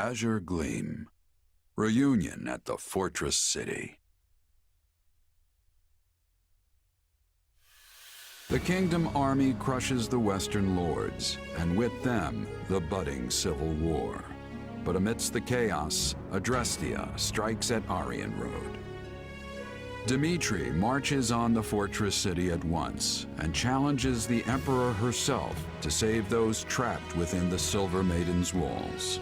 Azure Gleam. Reunion at the Fortress City. The Kingdom army crushes the Western Lords, and with them, the budding civil war. But amidst the chaos, Adrestia strikes at Aryan Road. Dmitri marches on the Fortress City at once and challenges the Emperor herself to save those trapped within the Silver Maiden's walls.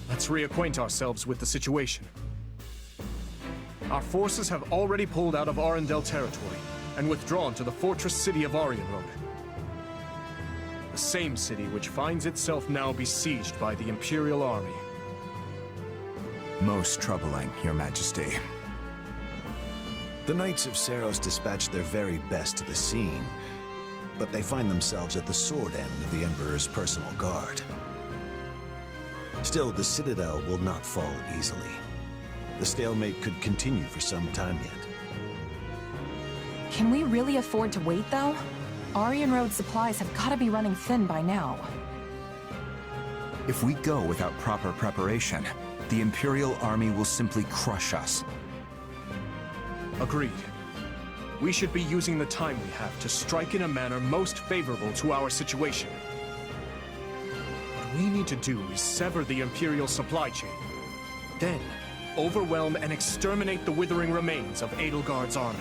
Let's reacquaint ourselves with the situation. Our forces have already pulled out of Arundel territory and withdrawn to the fortress city of Aryan Road. The same city which finds itself now besieged by the Imperial Army. Most troubling, Your Majesty. The Knights of Seiros dispatched their very best to the scene, but they find themselves at the sword end of the Emperor's personal guard. Still, the Citadel will not fall easily. The stalemate could continue for some time yet. Can we really afford to wait, though? Aryan Road supplies have got to be running thin by now. If we go without proper preparation, the Imperial Army will simply crush us. Agreed. We should be using the time we have to strike in a manner most favorable to our situation. What we need to do is sever the Imperial supply chain. Then, overwhelm and exterminate the withering remains of Edelgard's army.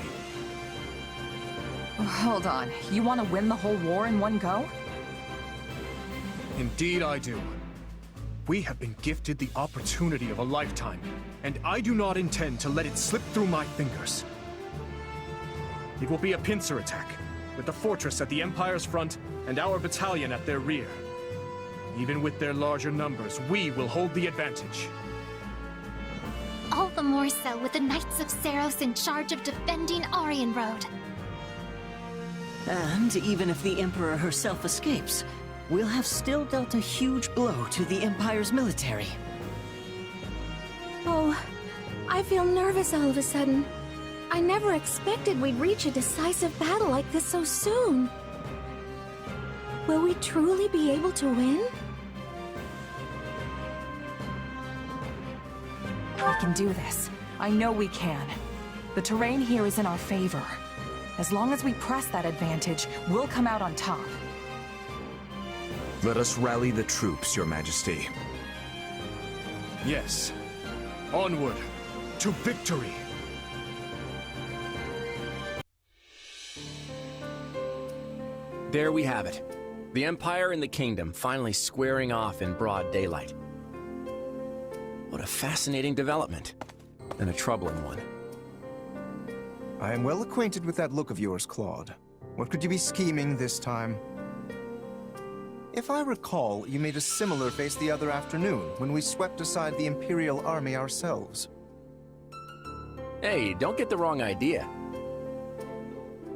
Hold on, you want to win the whole war in one go? Indeed I do. We have been gifted the opportunity of a lifetime, and I do not intend to let it slip through my fingers. It will be a pincer attack, with the fortress at the Empire's front and our battalion at their rear. Even with their larger numbers, we will hold the advantage. All the more so with the Knights of Seiros in charge of defending Aryan Road. And even if the Emperor herself escapes, we'll have still dealt a huge blow to the Empire's military. Oh, I feel nervous all of a sudden. I never expected we'd reach a decisive battle like this so soon. Will we truly be able to win? We can do this. I know we can. The terrain here is in our favor. As long as we press that advantage, we'll come out on top. Let us rally the troops, Your Majesty. Yes. Onward to victory! There we have it. The Empire and the Kingdom finally squaring off in broad daylight. What a fascinating development, and a troubling one. I am well acquainted with that look of yours, Claude. What could you be scheming this time? If I recall, you made a similar face the other afternoon when we swept aside the Imperial Army ourselves. Hey, don't get the wrong idea.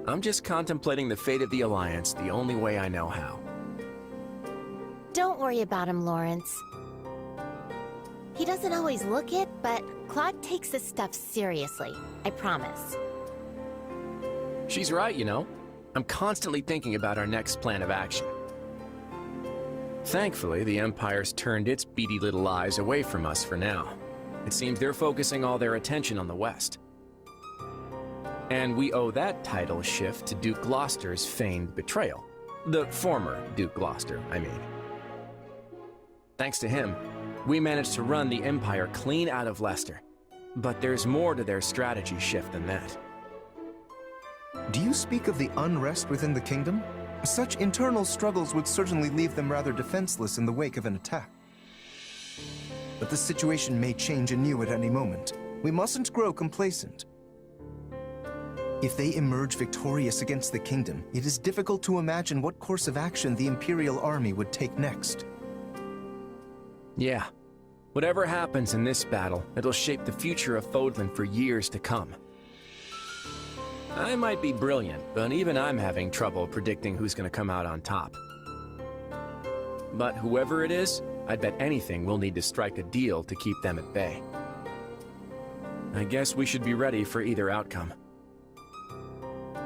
I'm just contemplating the fate of the Alliance the only way I know how. Don't worry about him, Lawrence. He doesn't always look it, but Claude takes this stuff seriously. I promise. She's right, you know. I'm constantly thinking about our next plan of action. Thankfully, the Empire's turned its beady little eyes away from us for now. It seems they're focusing all their attention on the West. And we owe that title shift to Duke Gloucester's feigned betrayal. The former Duke Gloucester, I mean. Thanks to him, we managed to run the Empire clean out of Leicester. But there's more to their strategy shift than that. Do you speak of the unrest within the kingdom? Such internal struggles would certainly leave them rather defenseless in the wake of an attack. But the situation may change anew at any moment. We mustn't grow complacent. If they emerge victorious against the kingdom, it is difficult to imagine what course of action the Imperial Army would take next. Yeah. Whatever happens in this battle, it'll shape the future of Fodlan for years to come. I might be brilliant, but even I'm having trouble predicting who's gonna come out on top. But whoever it is, I'd bet anything we'll need to strike a deal to keep them at bay. I guess we should be ready for either outcome.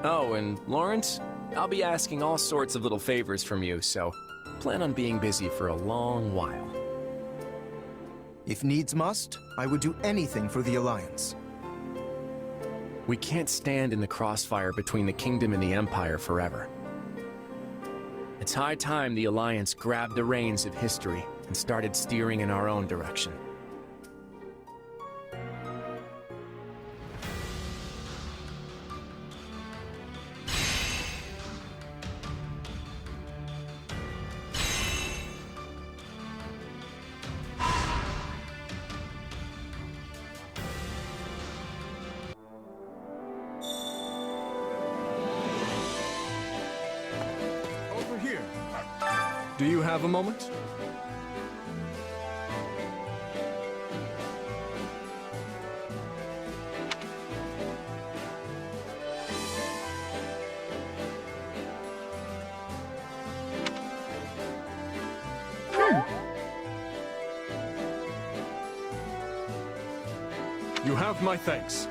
Oh, and Lawrence, I'll be asking all sorts of little favors from you, so plan on being busy for a long while. If needs must, I would do anything for the Alliance. We can't stand in the crossfire between the Kingdom and the Empire forever. It's high time the Alliance grabbed the reins of history and started steering in our own direction. Over here. Do you have a moment? You have my thanks.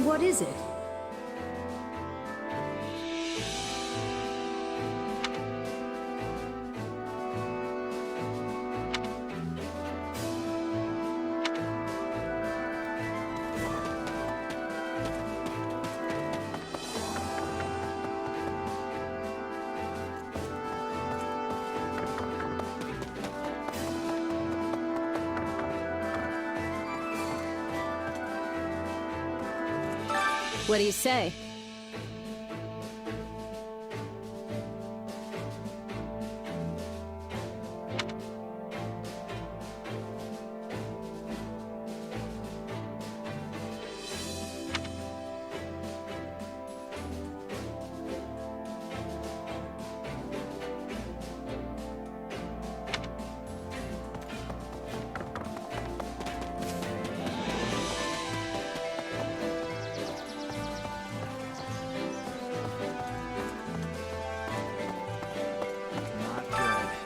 What is it? What do you say?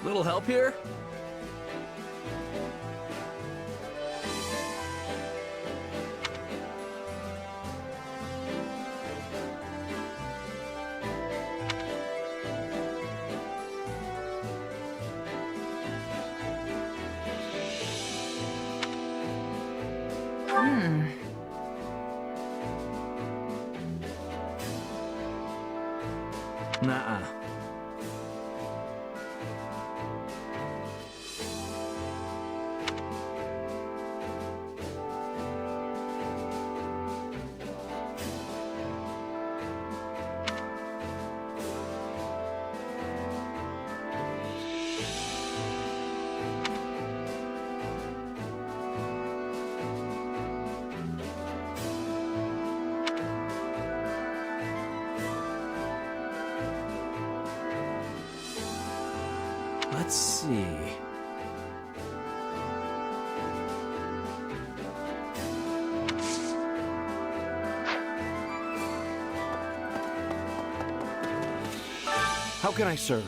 Little help here? Nuh-uh. Let's see. How can I serve?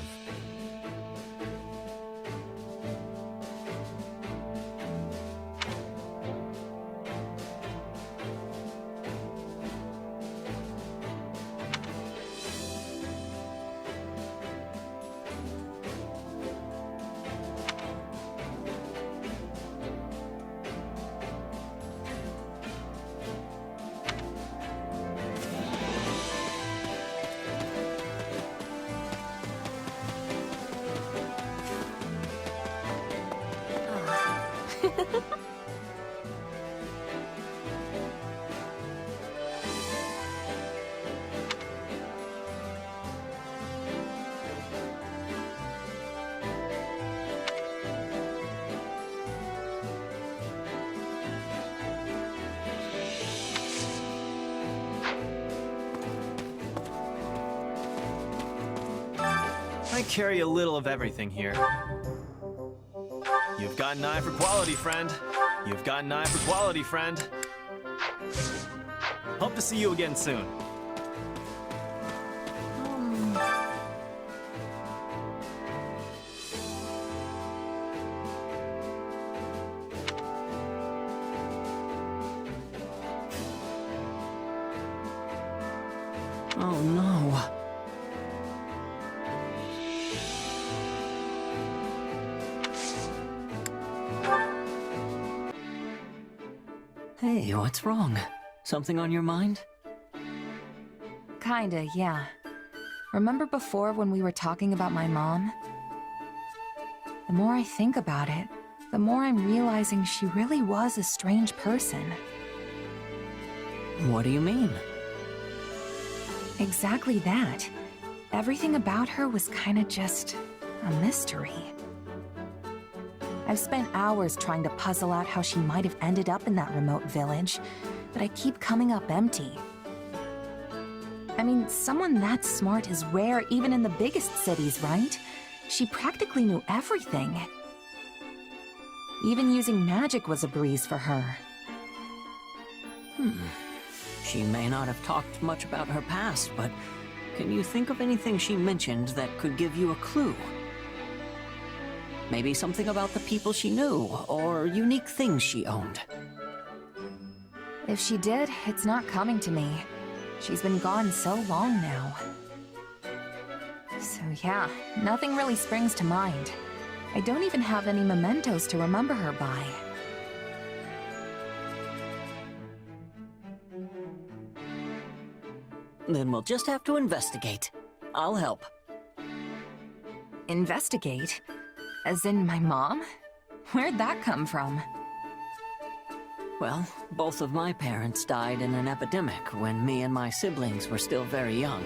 I carry a little of everything here. You've got an eye for quality, friend. You've got an eye for quality, friend. Hope to see you again soon. Hey, what's wrong? Something on your mind? Kinda, yeah. Remember before when we were talking about my mom? The more I think about it, the more I'm realizing she really was a strange person. What do you mean? Exactly that. Everything about her was kinda just a mystery. I've spent hours trying to puzzle out how she might have ended up in that remote village, but I keep coming up empty. I mean, someone that smart is rare even in the biggest cities, right? She practically knew everything. Even using magic was a breeze for her. She may not have talked much about her past, but can you think of anything she mentioned that could give you a clue? Maybe something about the people she knew, or unique things she owned. If she did, it's not coming to me. She's been gone so long now. So yeah, nothing really springs to mind. I don't even have any mementos to remember her by. Then we'll just have to investigate. I'll help. Investigate? As in my mom? Where'd that come from? Well, both of my parents died in an epidemic when me and my siblings were still very young.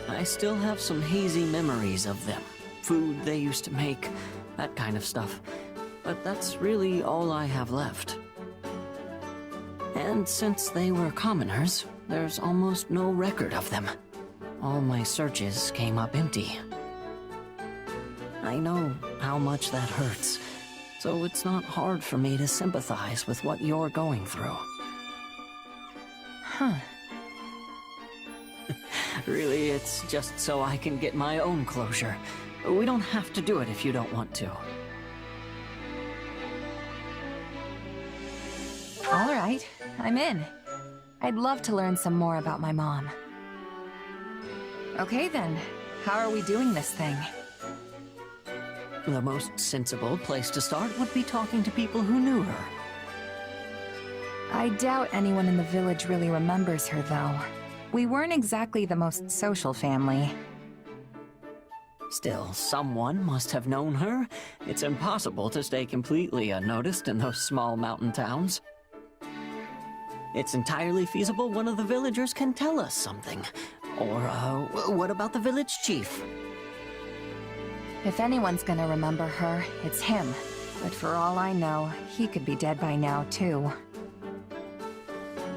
I still have some hazy memories of them. Food they used to make, that kind of stuff. But that's really all I have left. And since they were commoners, there's almost no record of them. All my searches came up empty. I know how much that hurts, so it's not hard for me to sympathize with what you're going through. Huh. Really, it's just so I can get my own closure. We don't have to do it if you don't want to. All right, I'm in. I'd love to learn some more about my mom. Okay then, how are we doing this thing? The most sensible place to start would be talking to people who knew her. I doubt anyone in the village really remembers her, though. We weren't exactly the most social family. Still, someone must have known her. It's impossible to stay completely unnoticed in those small mountain towns. It's entirely feasible one of the villagers can tell us something. Or, what about the village chief? If anyone's gonna remember her, it's him. But for all I know, he could be dead by now, too.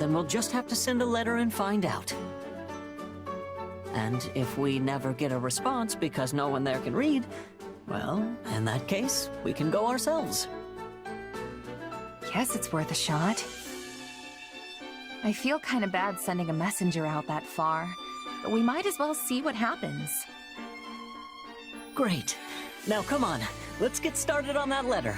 Then we'll just have to send a letter and find out. And if we never get a response because no one there can read, well, in that case, we can go ourselves. Guess it's worth a shot. I feel kinda bad sending a messenger out that far, but we might as well see what happens. Great. Now come on, let's get started on that letter.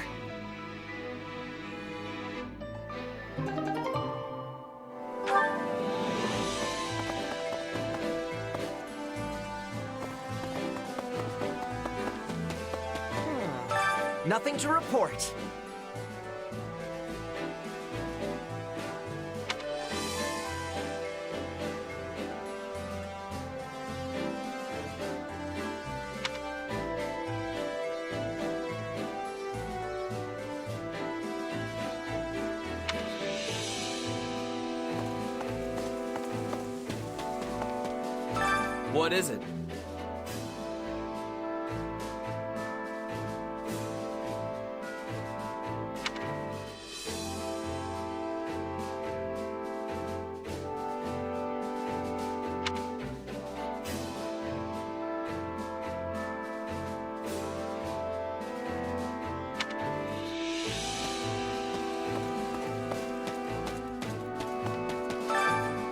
Nothing to report. What is it?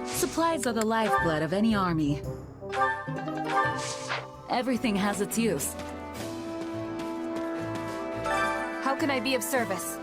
Supplies are the lifeblood of any army. Everything has its use. How can I be of service?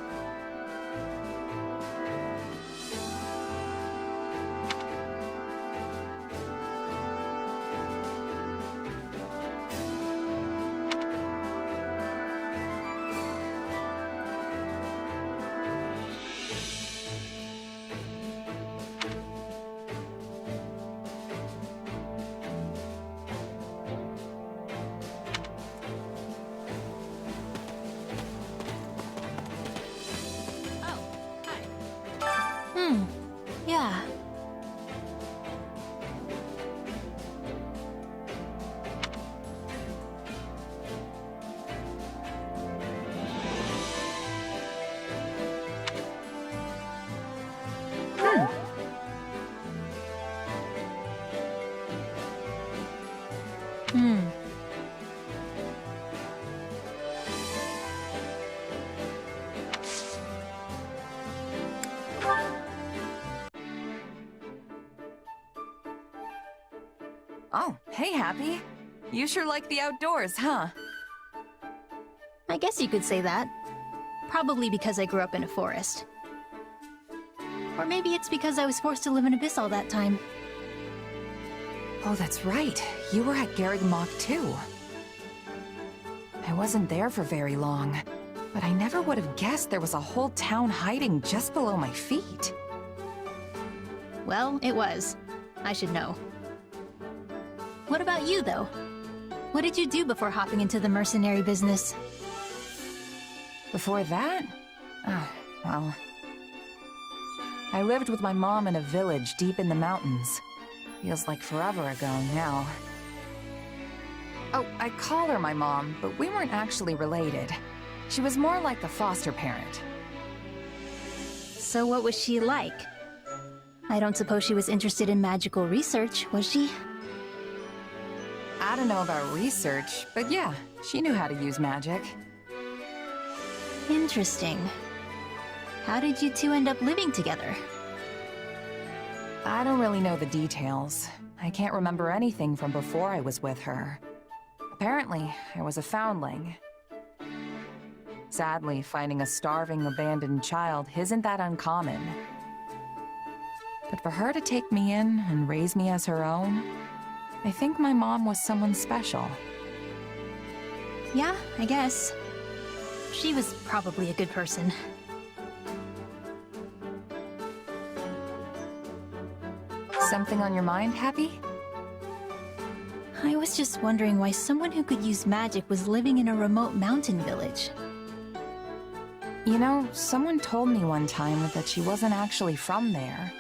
Oh, hey, Happy. You sure like the outdoors, huh? I guess you could say that. Probably because I grew up in a forest. Or maybe it's because I was forced to live in Abyss all that time. Oh, that's right. You were at Garreg Mach too. I wasn't there for very long, but I never would have guessed there was a whole town hiding just below my feet. Well, it was. I should know. What about you, though? What did you do before hopping into the mercenary business? Before that? Well... I lived with my mom in a village deep in the mountains. Feels like forever ago now. Oh, I call her my mom, but we weren't actually related. She was more like a foster parent. So what was she like? I don't suppose she was interested in magical research, was she? I don't know about research, but yeah, she knew how to use magic. Interesting. How did you two end up living together? I don't really know the details. I can't remember anything from before I was with her. Apparently, I was a foundling. Sadly, finding a starving, abandoned child isn't that uncommon. But for her to take me in and raise me as her own, I think my mom was someone special. Yeah, I guess. She was probably a good person. Something on your mind, Happy? I was just wondering why someone who could use magic was living in a remote mountain village. You know, someone told me one time that she wasn't actually from there.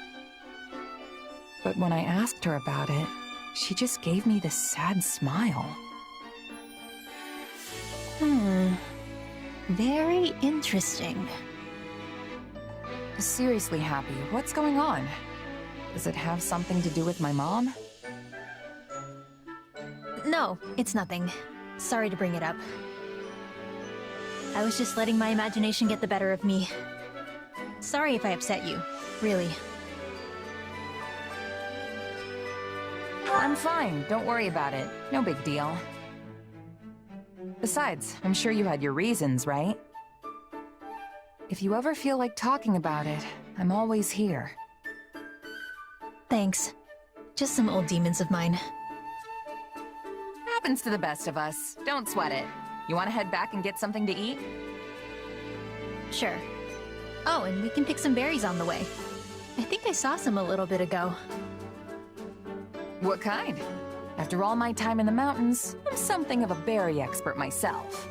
But when I asked her about it, she just gave me this sad smile. Very interesting. Seriously, Happy, what's going on? Does it have something to do with my mom? No, it's nothing. Sorry to bring it up. I was just letting my imagination get the better of me. Sorry if I upset you, really. I'm fine, don't worry about it. No big deal. Besides, I'm sure you had your reasons, right? If you ever feel like talking about it, I'm always here. Thanks. Just some old demons of mine. Happens to the best of us. Don't sweat it. You want to head back and get something to eat? Sure. Oh, and we can pick some berries on the way. I think I saw some a little bit ago. What kind? After all my time in the mountains, I'm something of a berry expert myself.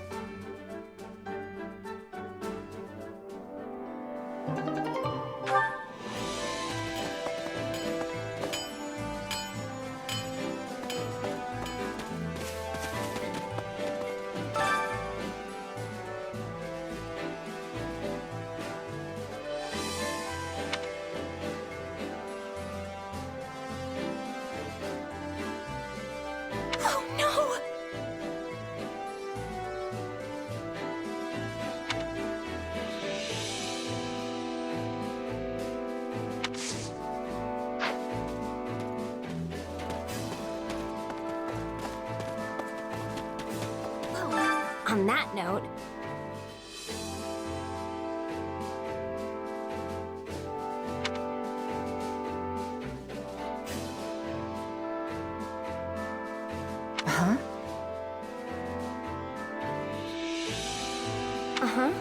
On that note... Huh? Uh-huh.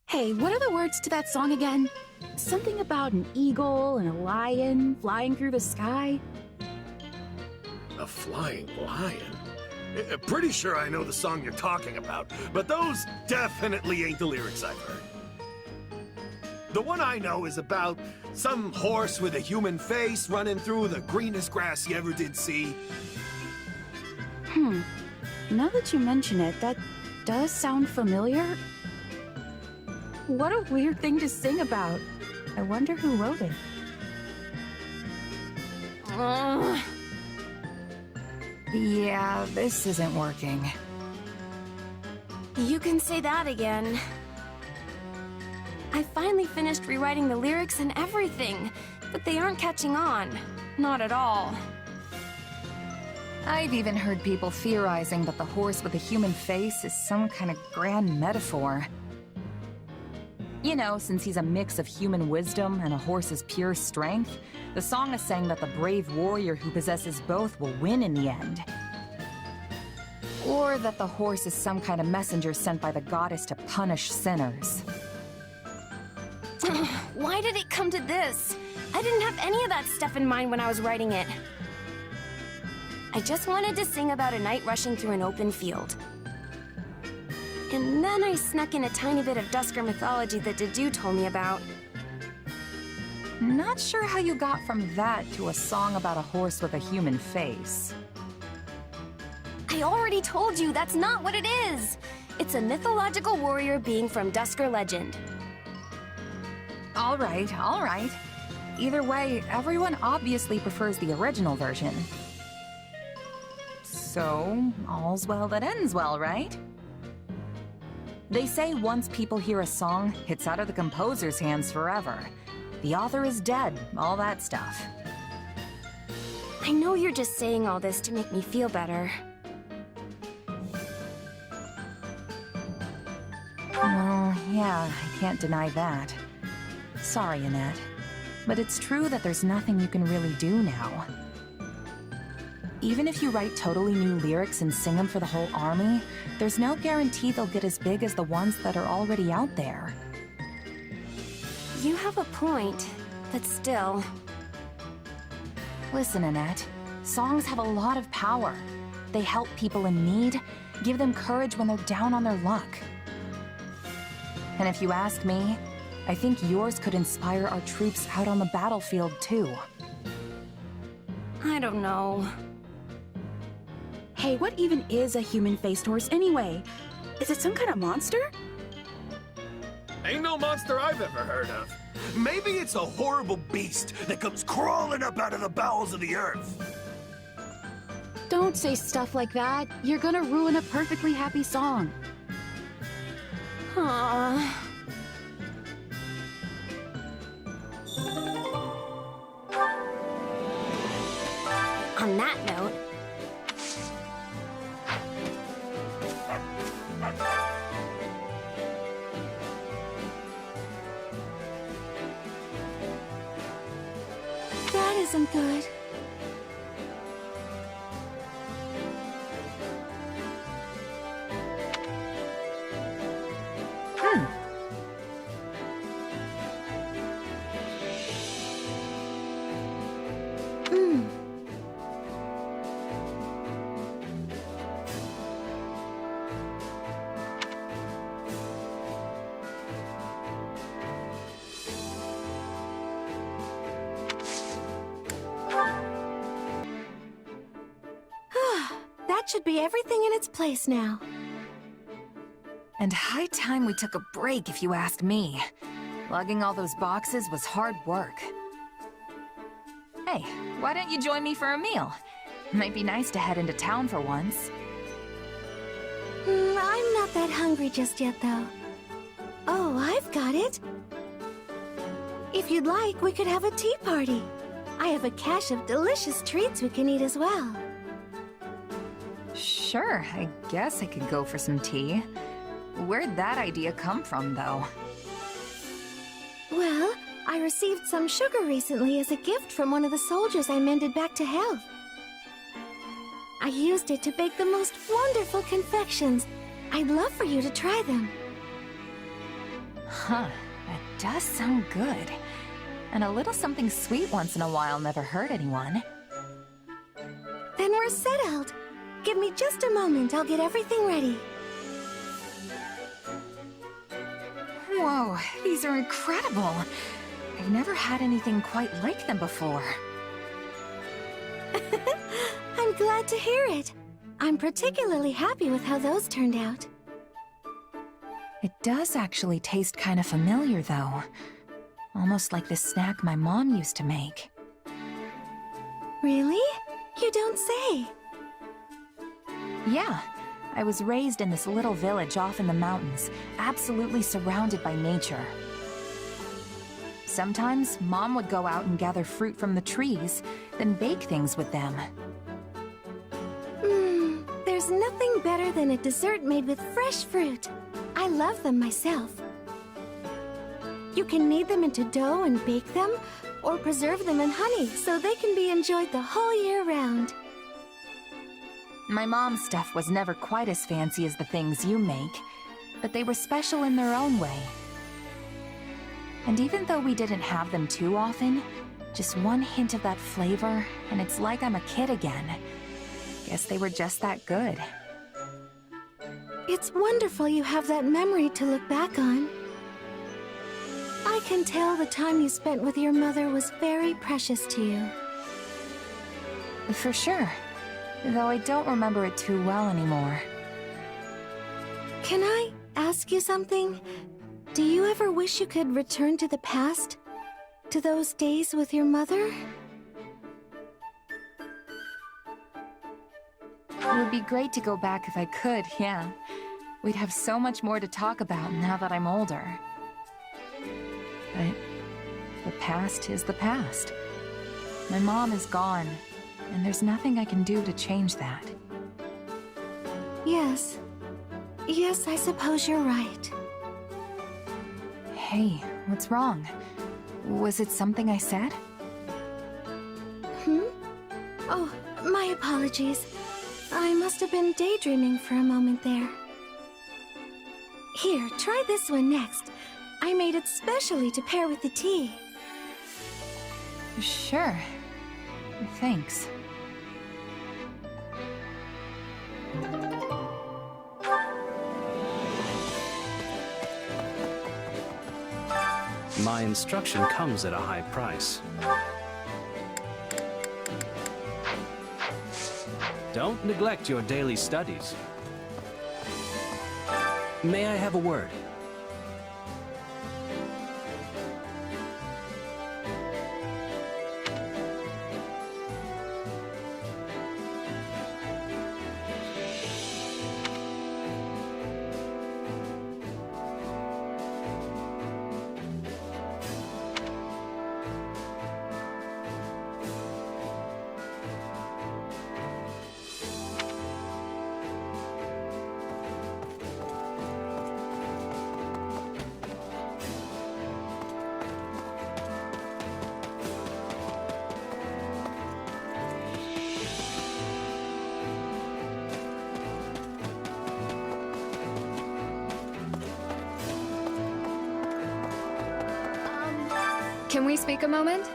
Hey, what are the words to that song again? Something about an eagle and a lion flying through the sky? A flying lion? Pretty sure I know the song you're talking about, but those definitely ain't the lyrics I've heard. The one I know is about some horse with a human face running through the greenest grass you ever did see. Now that you mention it, that does sound familiar. What a weird thing to sing about. I wonder who wrote it. Yeah, this isn't working. You can say that again. I finally finished rewriting the lyrics and everything, but they aren't catching on. Not at all. I've even heard people theorizing that the horse with a human face is some kind of grand metaphor. You know, since he's a mix of human wisdom and a horse's pure strength, the song is saying that the brave warrior who possesses both will win in the end. Or that the horse is some kind of messenger sent by the goddess to punish sinners. Why did it come to this? I didn't have any of that stuff in mind when I was writing it. I just wanted to sing about a knight rushing through an open field. And then I snuck in a tiny bit of Dusker mythology that Dedu told me about. Not sure how you got from that to a song about a horse with a human face. I already told you that's not what it is! It's a mythological warrior being from Dusker legend. All right, all right. Either way, everyone obviously prefers the original version. So, all's well that ends well, right? They say once people hear a song, it's out of the composer's hands forever. The author is dead, all that stuff. I know you're just saying all this to make me feel better. Well, yeah, I can't deny that. Sorry, Annette. But it's true that there's nothing you can really do now. Even if you write totally new lyrics and sing them for the whole army, there's no guarantee they'll get as big as the ones that are already out there. You have a point, but still... Listen, Annette. Songs have a lot of power. They help people in need, give them courage when they're down on their luck. And if you ask me, I think yours could inspire our troops out on the battlefield, too. I don't know. Hey, what even is a human-faced horse anyway? Is it some kind of monster? Ain't no monster I've ever heard of. Maybe it's a horrible beast that comes crawling up out of the bowels of the earth. Don't say stuff like that. You're gonna ruin a perfectly happy song. Aww. On that note... That isn't good. That should be everything in its place now. And high time we took a break, if you ask me. Lugging all those boxes was hard work. Hey, why don't you join me for a meal? Might be nice to head into town for once. I'm not that hungry just yet, though. Oh, I've got it. If you'd like, we could have a tea party. I have a cache of delicious treats we can eat as well. Sure, I guess I could go for some tea. Where'd that idea come from, though? Well, I received some sugar recently as a gift from one of the soldiers I mended back to health. I used it to bake the most wonderful confections. I'd love for you to try them. Huh, that does sound good. And a little something sweet once in a while never hurt anyone. Then we're settled. Give me just a moment, I'll get everything ready. Whoa, these are incredible. I've never had anything quite like them before. I'm glad to hear it. I'm particularly happy with how those turned out. It does actually taste kind of familiar, though. Almost like the snack my mom used to make. Really? You don't say. Yeah, I was raised in this little village off in the mountains, absolutely surrounded by nature. Sometimes, Mom would go out and gather fruit from the trees, then bake things with them. There's nothing better than a dessert made with fresh fruit. I love them myself. You can knead them into dough and bake them, or preserve them in honey so they can be enjoyed the whole year round. My mom's stuff was never quite as fancy as the things you make, but they were special in their own way. And even though we didn't have them too often, just one hint of that flavor, and it's like I'm a kid again. Guess they were just that good. It's wonderful you have that memory to look back on. I can tell the time you spent with your mother was very precious to you. For sure. Though I don't remember it too well anymore. Can I ask you something? Do you ever wish you could return to the past? To those days with your mother? It would be great to go back if I could, yeah. We'd have so much more to talk about now that I'm older. But the past is the past. My mom is gone, and there's nothing I can do to change that. Yes. Yes, I suppose you're right. Hey, what's wrong? Was it something I said? Oh, my apologies. I must have been daydreaming for a moment there. Here, try this one next. I made it specially to pair with the tea. Sure. Thanks. My instruction comes at a high price. Don't neglect your daily studies. May I have a word? Can we speak a moment?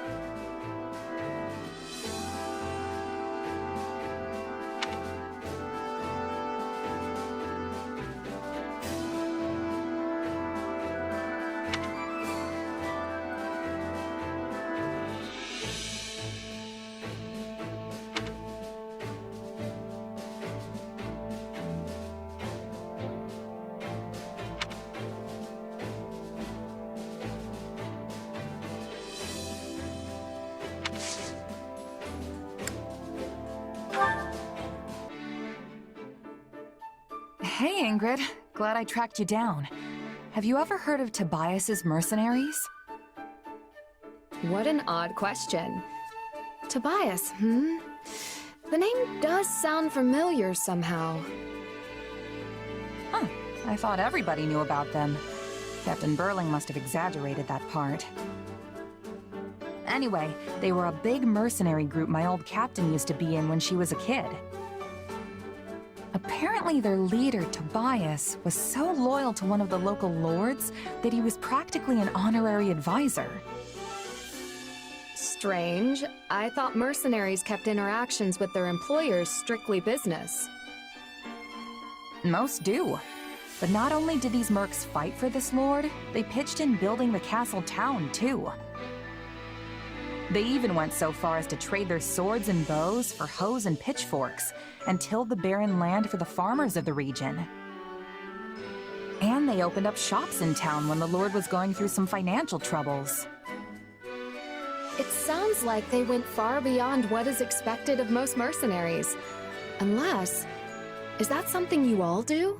Hey, Ingrid. Glad I tracked you down. Have you ever heard of Tobias's mercenaries? What an odd question. Tobias, The name does sound familiar somehow. Huh. I thought everybody knew about them. Captain Burling must have exaggerated that part. Anyway, they were a big mercenary group my old captain used to be in when she was a kid. Apparently their leader, Tobias, was so loyal to one of the local lords that he was practically an honorary advisor. Strange. I thought mercenaries kept interactions with their employers strictly business. Most do. But not only did these mercs fight for this lord, they pitched in building the castle town, too. They even went so far as to trade their swords and bows for hoes and pitchforks, and tilled the barren land for the farmers of the region. And they opened up shops in town when the lord was going through some financial troubles. It sounds like they went far beyond what is expected of most mercenaries. Unless... is that something you all do?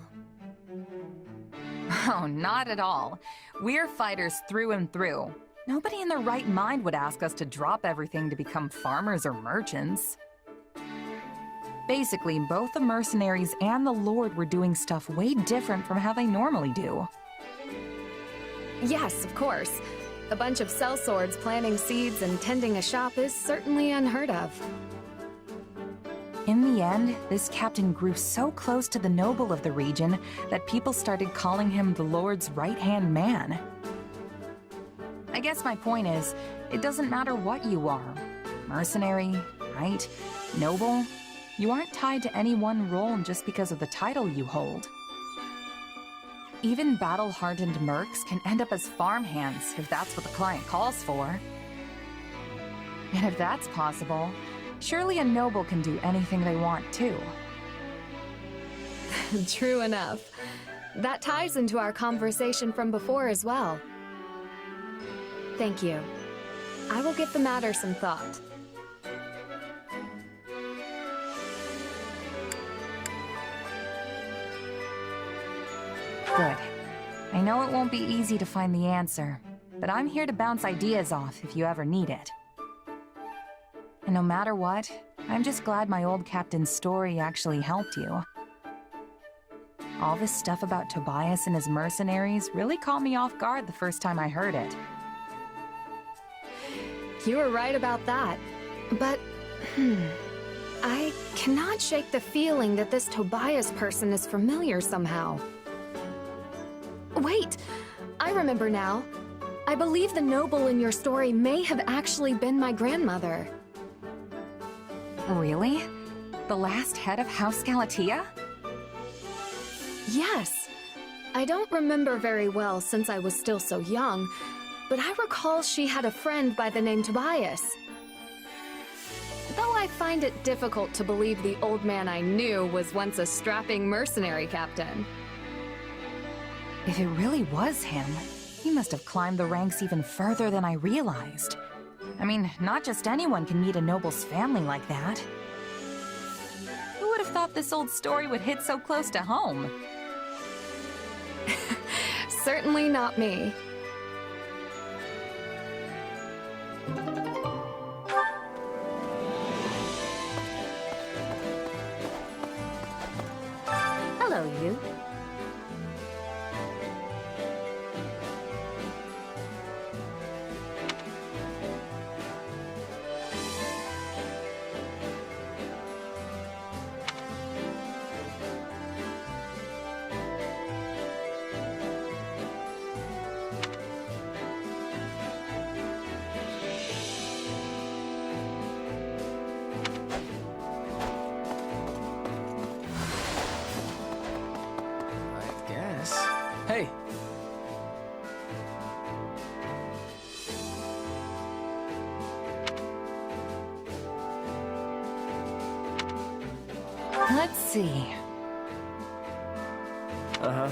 Oh, not at all. We're fighters through and through. Nobody in their right mind would ask us to drop everything to become farmers or merchants. Basically, both the mercenaries and the lord were doing stuff way different from how they normally do. Yes, of course. A bunch of sellswords planting seeds and tending a shop is certainly unheard of. In the end, this captain grew so close to the noble of the region that people started calling him the Lord's right-hand man. I guess my point is, it doesn't matter what you are. Mercenary, knight, noble, you aren't tied to any one role just because of the title you hold. Even battle-hardened mercs can end up as farmhands if that's what the client calls for. And if that's possible, surely a noble can do anything they want too. True enough. That ties into our conversation from before as well. Thank you. I will give the matter some thought. Good. I know it won't be easy to find the answer, but I'm here to bounce ideas off if you ever need it. And no matter what, I'm just glad my old captain's story actually helped you. All this stuff about Tobias and his mercenaries really caught me off guard the first time I heard it. You were right about that. But, I cannot shake the feeling that this Tobias person is familiar somehow. Wait! I remember now. I believe the noble in your story may have actually been my grandmother. Really? The last head of House Galatea? Yes. I don't remember very well since I was still so young, but I recall she had a friend by the name Tobias. Though I find it difficult to believe the old man I knew was once a strapping mercenary captain. If it really was him, he must have climbed the ranks even further than I realized. I mean, not just anyone can meet a noble's family like that. Who would have thought this old story would hit so close to home? Certainly not me. Hello, you. Hey! Let's see. Uh-huh.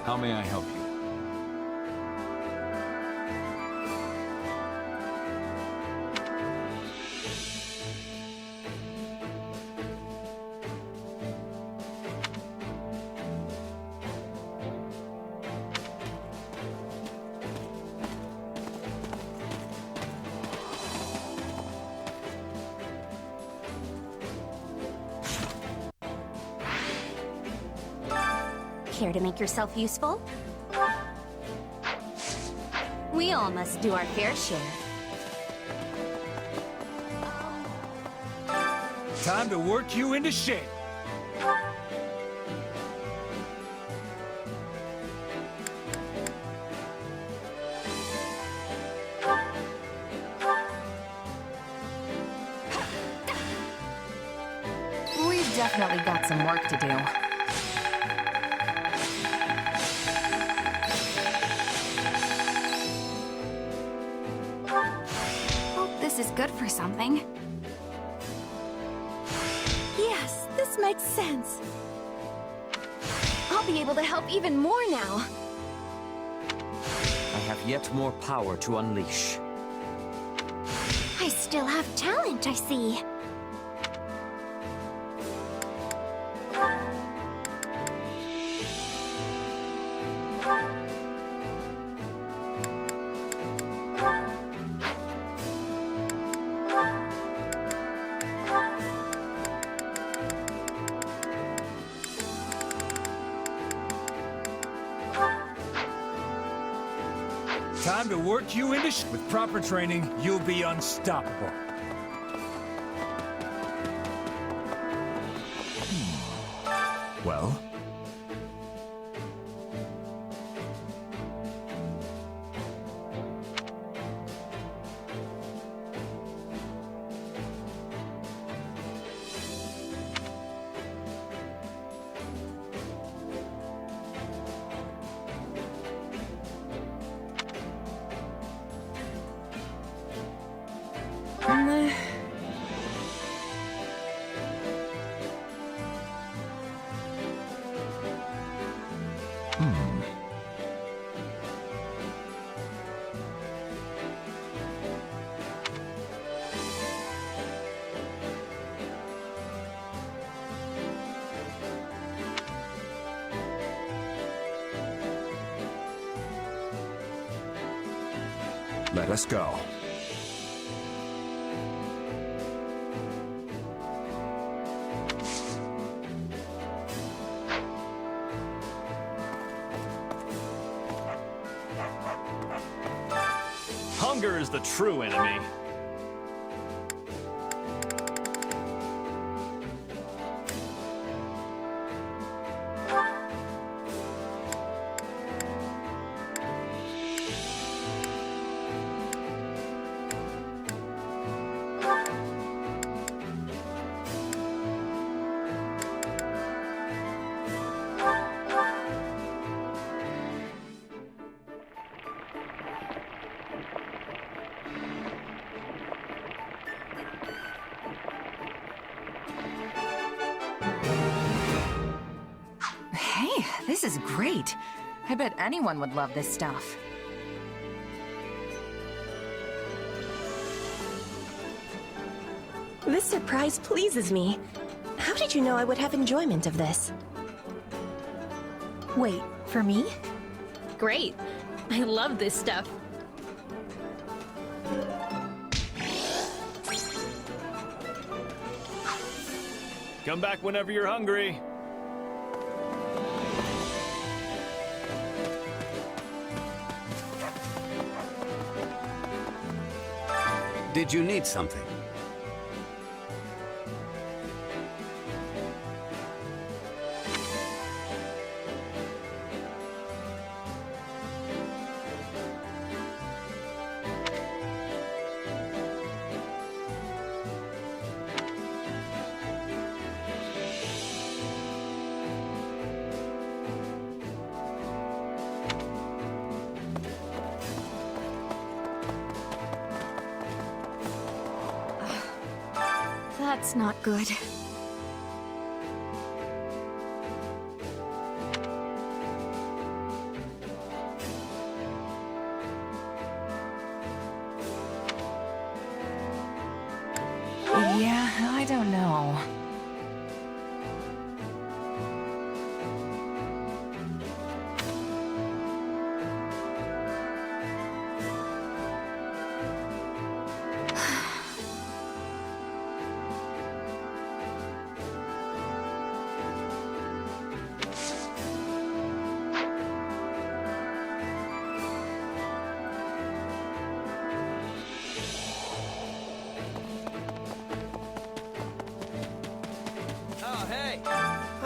How may I help you? Care to make yourself useful? We all must do our fair share. Time to work you into shape. We've definitely got some work to do. Hope this is good for something. Yes, this makes sense. I'll be able to help even more now. I have yet more power to unleash. I still have talent, I see. Time to work you into with proper training, you'll be unstoppable. Well? Let us go. Hunger is the true enemy. Hey, this is great. I bet anyone would love this stuff. This surprise pleases me. How did you know I would have enjoyment of this? Wait, for me? Great. I love this stuff. Come back whenever you're hungry. Did you need something? That's not good. Yeah, I don't know.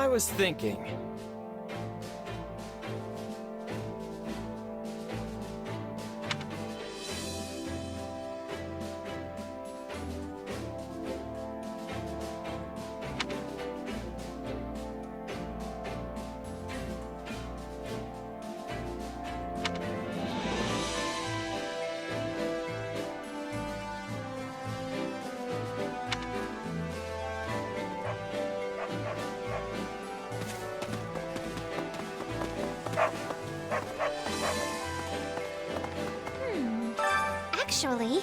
I was thinking. Actually...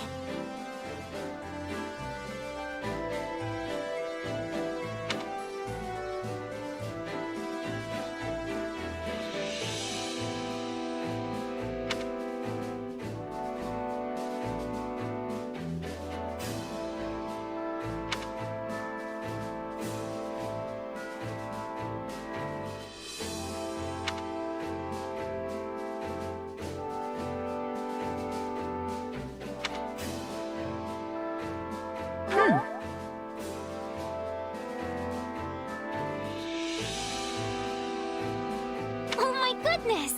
Oh my goodness!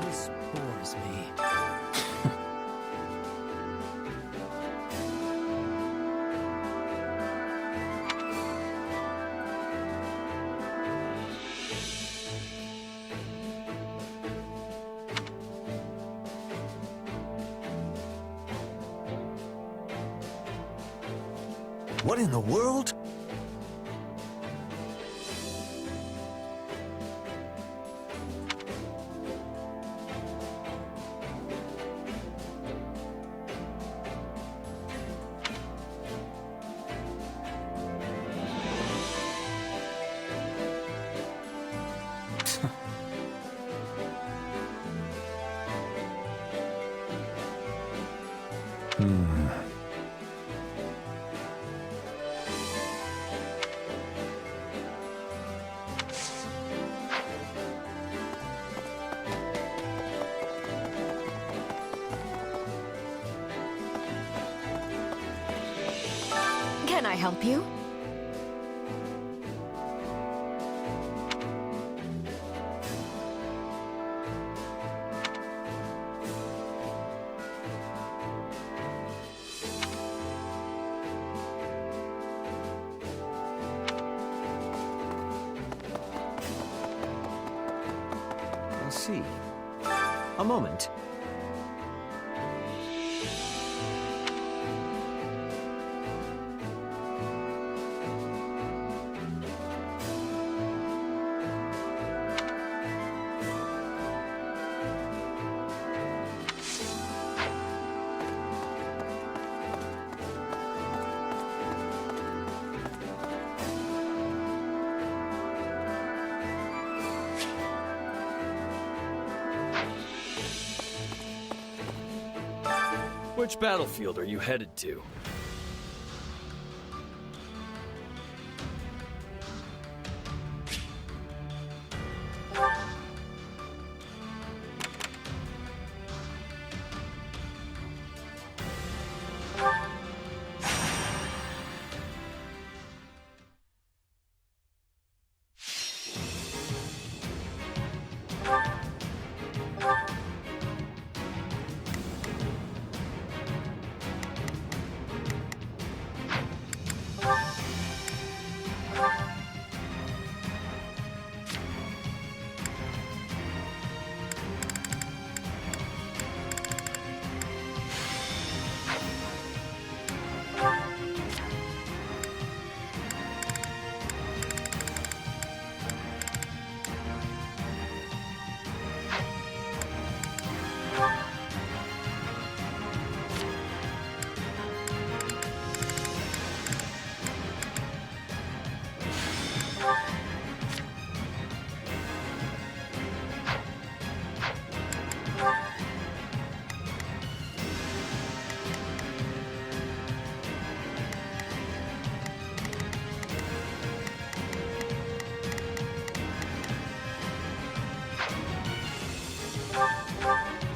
This bores me. What in the world? Can I help you? I see. A moment. Which battlefield are you headed to?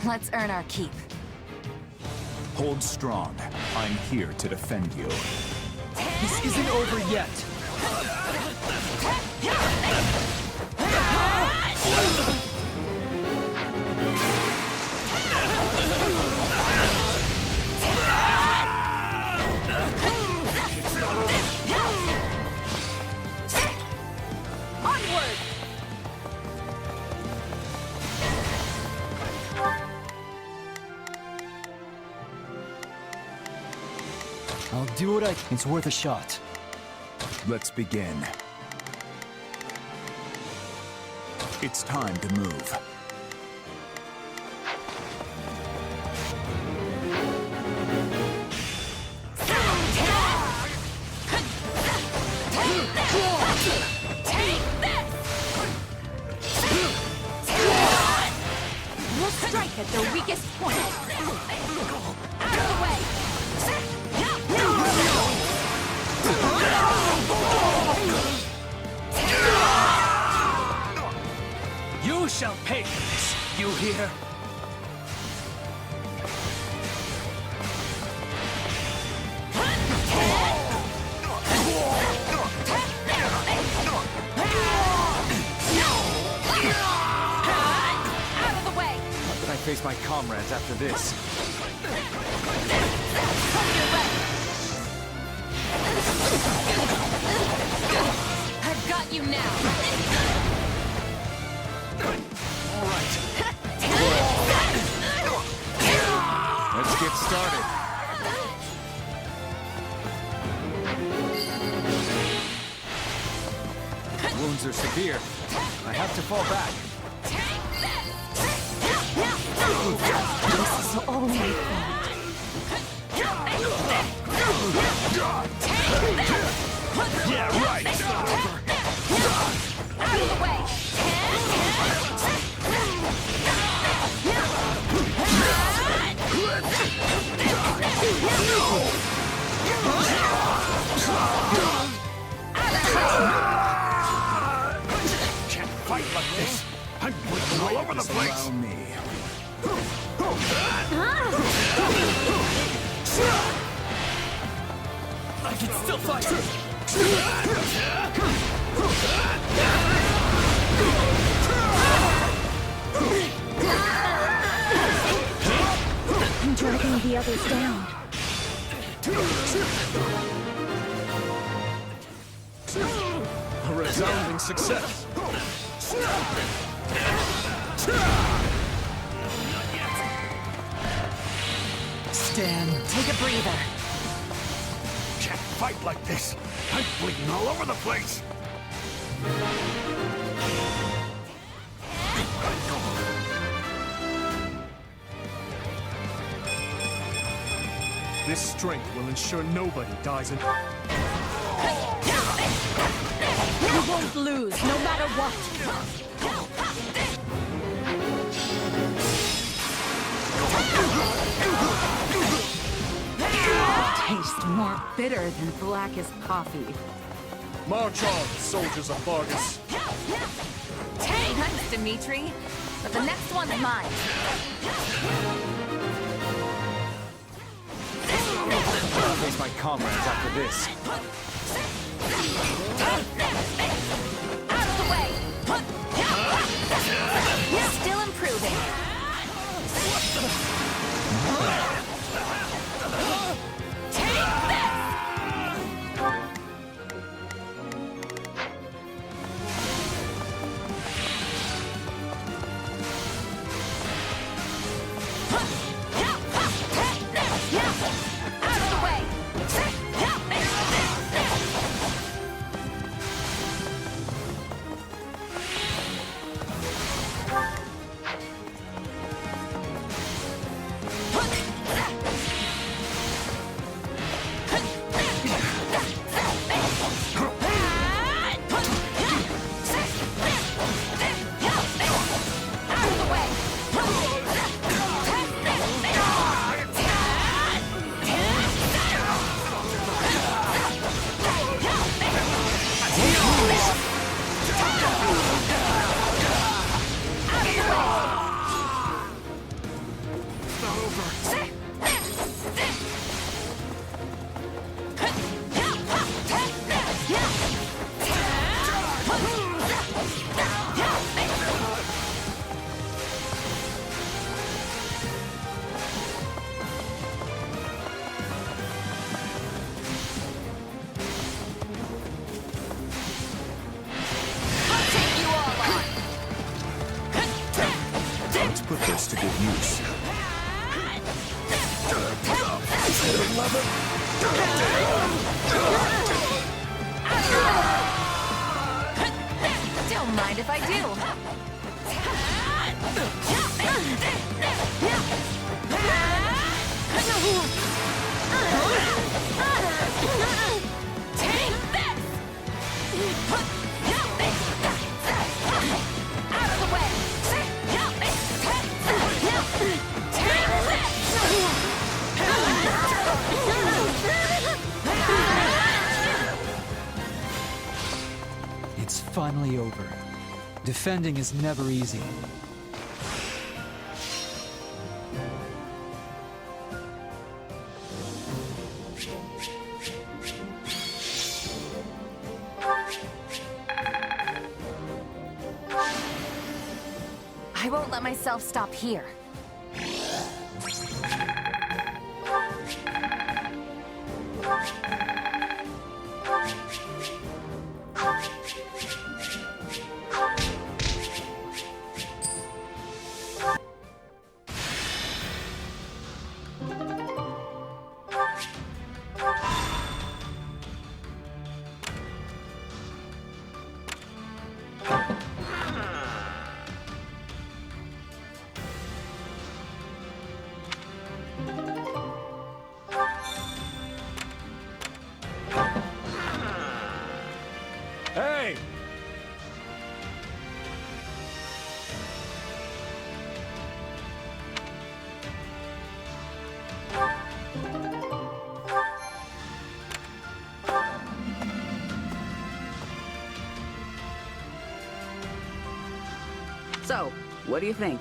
Let's earn our keep. Hold strong. I'm here to defend you. This isn't over yet. Onward! I'll do what it's worth a shot. Let's begin. It's time to move. We'll strike at their weakest point. Out of the way! You shall pay for this, you hear? Out of the way! How can I face my comrades after this? I've got you now! All right. Let's get started. Wounds are severe. I have to fall back. This is all my fault. Yeah, right! Out of the way! Can't fight like this! I'm bleeding all over the place! Allow me. I can still fight. I'm dragging the others down. A resounding success. Stand. Take a breather. Can't fight like this! I'm bleeding all over the place! This strength will ensure nobody dies in... You won't lose, no matter what! Taste more bitter than blackest coffee. March on, soldiers of Vargas. Thanks, Dimitri. But the next one's mine. I'll face my comrades after this. Out of the way! Still improving. Take this! Out of the way! Out of the way! to good use. Don't mind if I do. Take this! Out of the way! Take this! It's finally over. Defending is never easy. I won't let myself stop here. Hey! So, what do you think?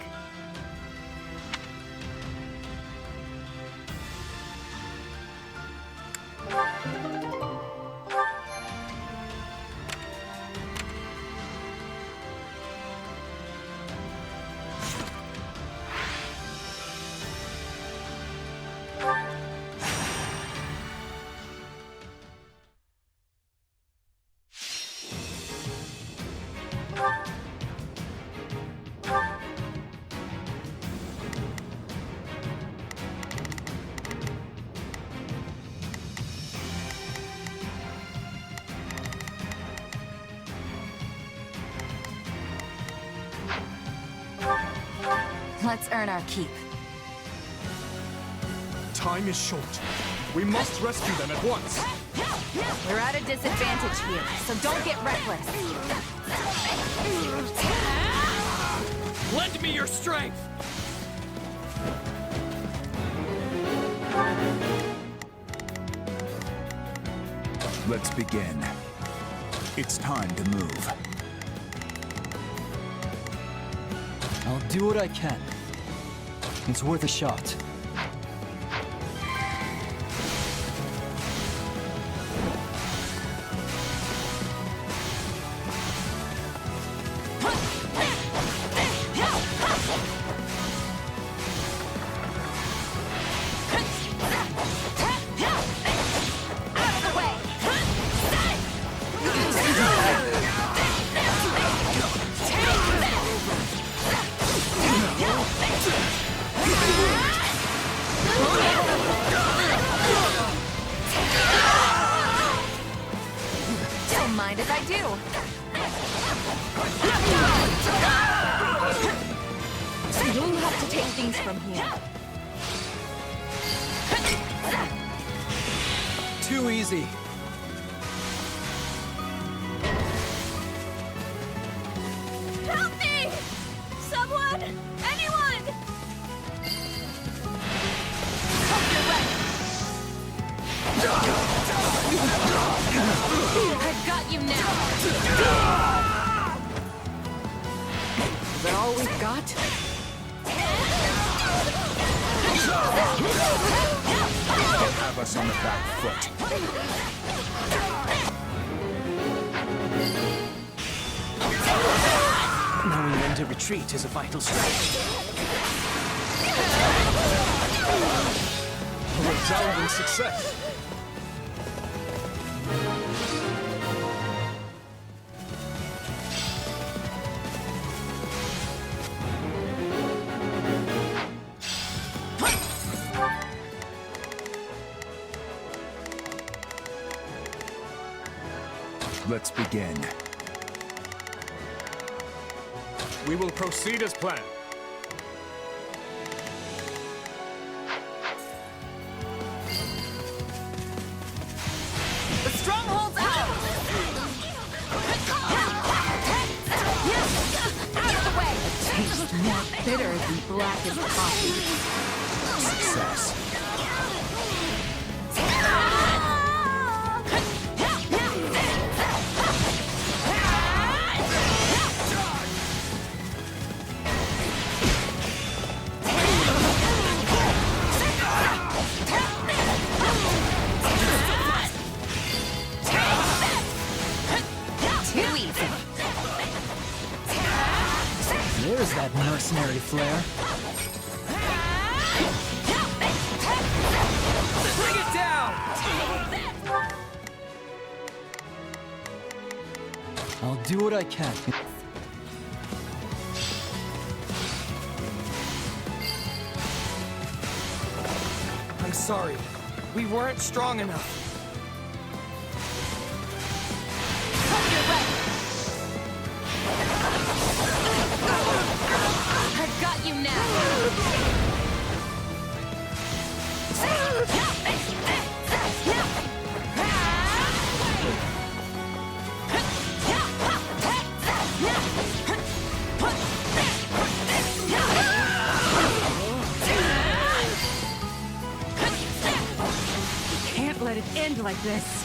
Let's earn our keep. Time is short. We must rescue them at once. We're at a disadvantage here, so don't get reckless. Lend me your strength! Let's begin. It's time to move. I'll do what I can. It's worth a shot. Don't mind if I do. You'll have to take things from here. Too easy. Help me! Someone! Anyone! Hope you're ready. I've got you now. Is that all we've got? They'll have us on the back foot. Knowing when to retreat is a vital strategy. A resounding success. Let's begin. We will proceed as planned. The stronghold's out! Out of the way! Tastes more bitter than blackened coffee. Success. There's that mercenary flair. Bring it down! I'll do what I can. I'm sorry. We weren't strong enough. I've got you now! Can't let it end like this.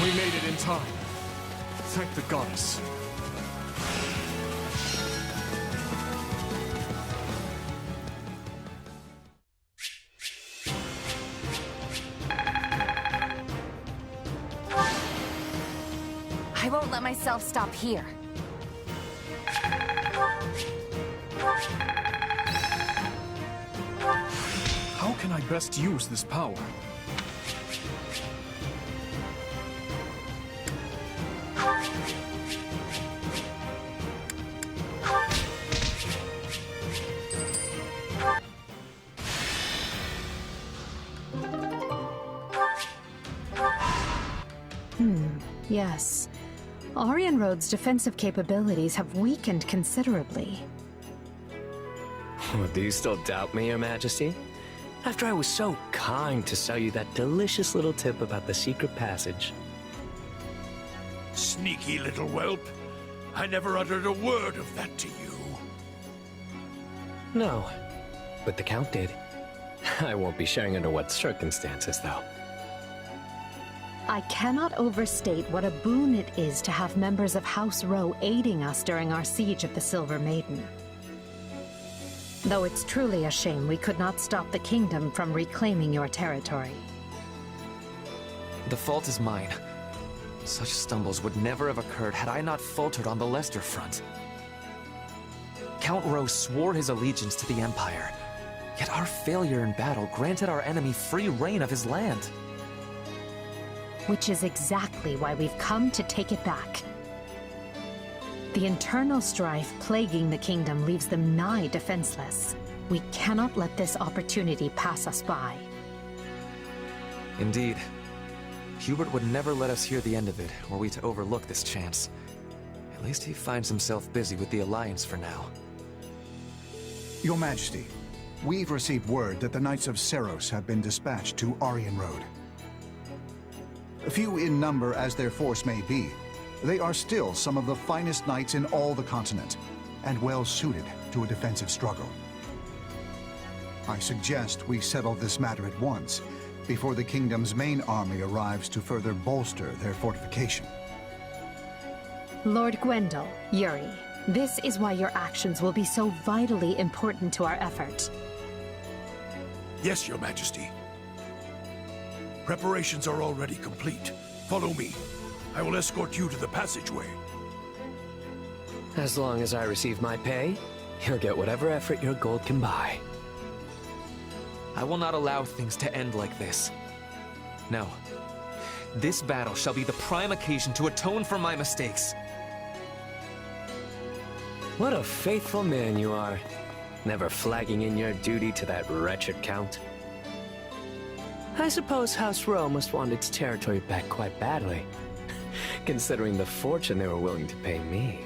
We made it in time. Thank the goddess. I won't let myself stop here. How can I best use this power? Yes. Aryan Road's defensive capabilities have weakened considerably. Do you still doubt me, Your Majesty? After I was so kind to sell you that delicious little tip about the secret passage. Sneaky little whelp. I never uttered a word of that to you. No, but the Count did. I won't be sharing under what circumstances, though. I cannot overstate what a boon it is to have members of House Rowe aiding us during our siege of the Silver Maiden. Though it's truly a shame we could not stop the kingdom from reclaiming your territory. The fault is mine. Such stumbles would never have occurred had I not faltered on the Leicester front. Count Rowe swore his allegiance to the Empire, yet our failure in battle granted our enemy free reign of his land. Which is exactly why we've come to take it back. The internal strife plaguing the kingdom leaves them nigh defenseless. We cannot let this opportunity pass us by. Indeed. Hubert would never let us hear the end of it, were we to overlook this chance. At least he finds himself busy with the Alliance for now. Your Majesty, we've received word that the Knights of Seiros have been dispatched to Aryan Road. Few in number as their force may be, they are still some of the finest knights in all the continent, and well suited to a defensive struggle. I suggest we settle this matter at once, before the kingdom's main army arrives to further bolster their fortification. Lord Gwendol, Yuri, this is why your actions will be so vitally important to our effort. Yes, Your Majesty. Preparations are already complete. Follow me. I will escort you to the passageway. As long as I receive my pay, you'll get whatever effort your gold can buy. I will not allow things to end like this. No. This battle shall be the prime occasion to atone for my mistakes. What a faithful man you are. Never flagging in your duty to that wretched Count. I suppose House Rowe must want its territory back quite badly, considering the fortune they were willing to pay me.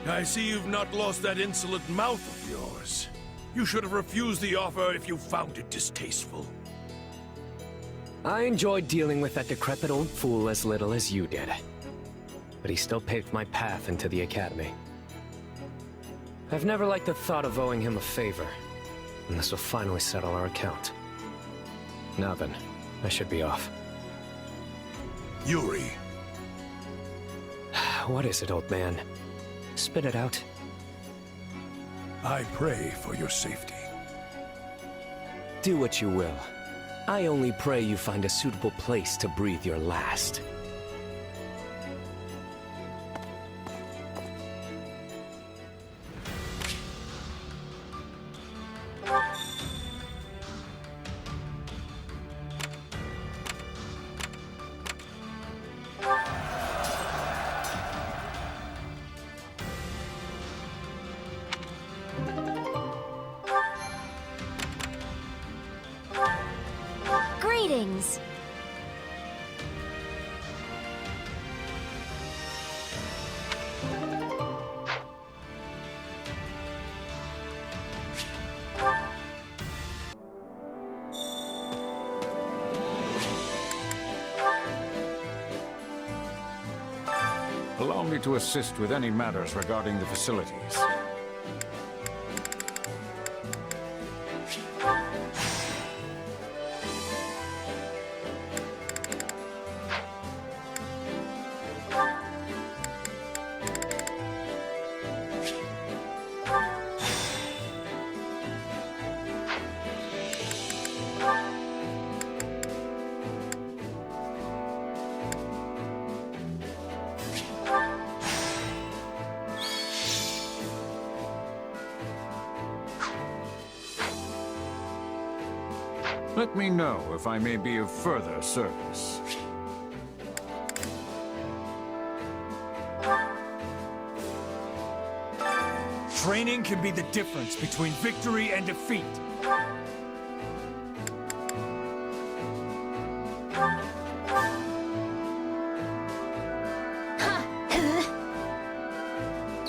I see you've not lost that insolent mouth of yours. You should have refused the offer if you found it distasteful. I enjoyed dealing with that decrepit old fool as little as you did. But he still paved my path into the Academy. I've never liked the thought of owing him a favor, and this will finally settle our account. Now then, I should be off. Yuri. What is it, old man? Spit it out. I pray for your safety. Do what you will. I only pray you find a suitable place to breathe your last. Greetings. Allow me to assist with any matters regarding the facilities. Let me know if I may be of further service. Training can be the difference between victory and defeat.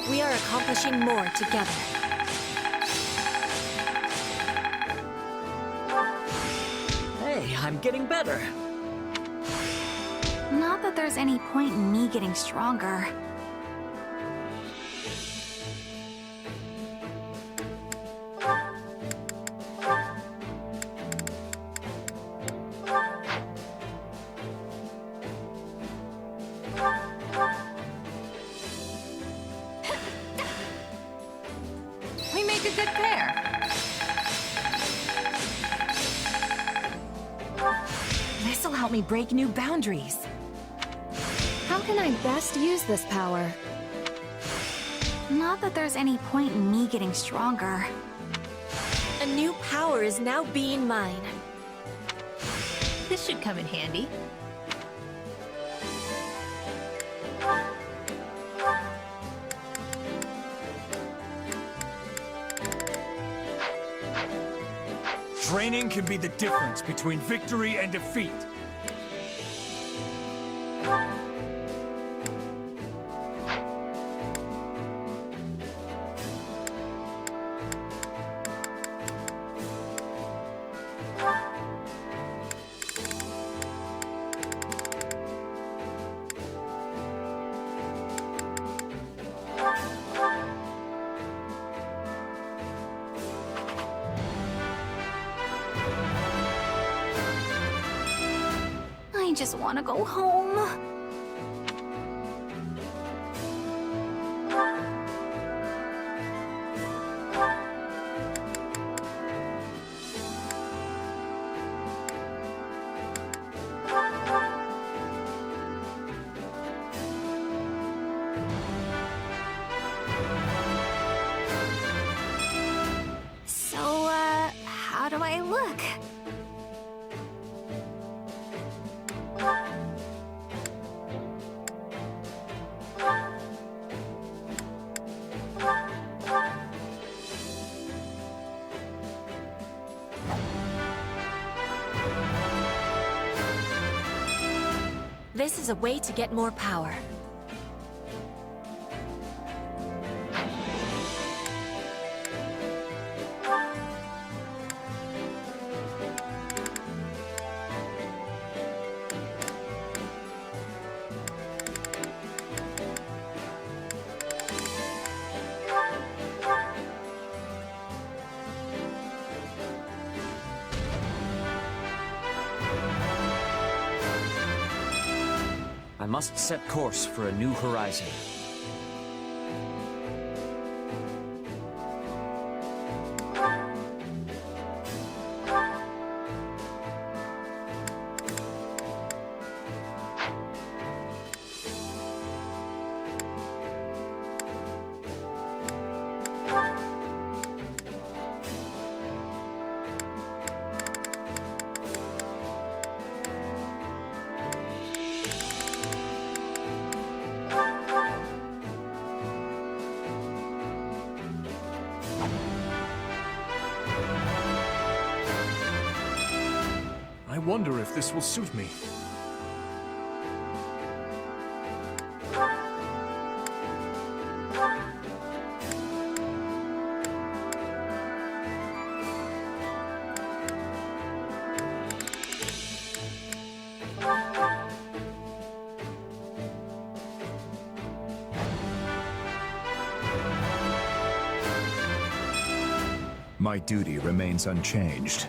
We are accomplishing more together. Hey, I'm getting better. Not that there's any point in me getting stronger. We make a good pair. This'll help me break new boundaries. How can I best use this power? Not that there's any point in me getting stronger. A new power is now being mine. This should come in handy. Training can be the difference between victory and defeat. I just want to go home. So, how do I look? This is a way to get more power. I must set course for a new horizon. I wonder if this will suit me. My duty remains unchanged.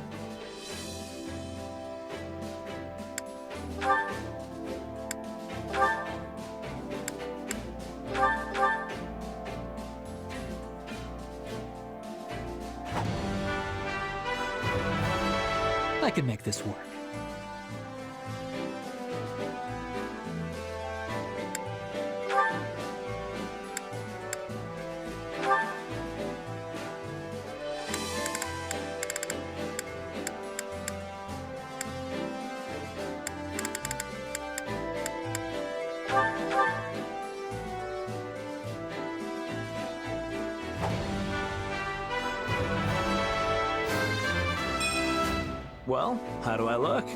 I can make this work. Well, how do I look?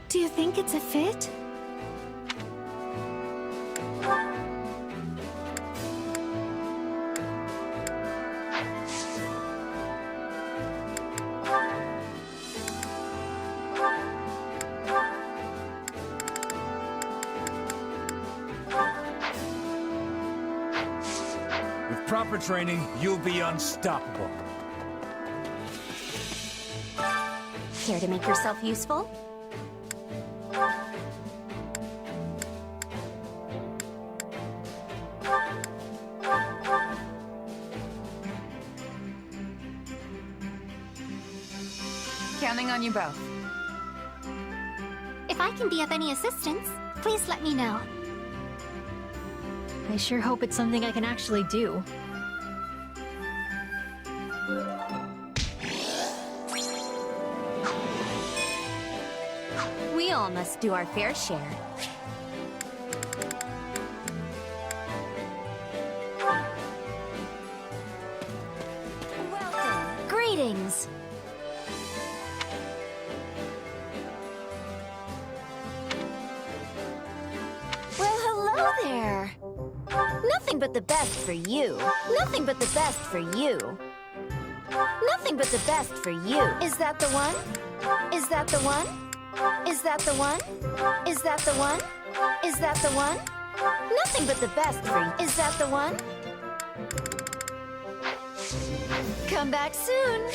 Do you think it's a fit? With proper training, you'll be unstoppable. Care to make yourself useful? Counting on you both. If I can be of any assistance, please let me know. I sure hope it's something I can actually do. We all must do our fair share. Welcome. Greetings. Well, hello there. Nothing but the best for you. Nothing but the best for you. Nothing but the best for you. Is that the one? Is that the one? Is that the one? Is that the one? Is that the one? Nothing but the best for you. Is that the one? Come back soon.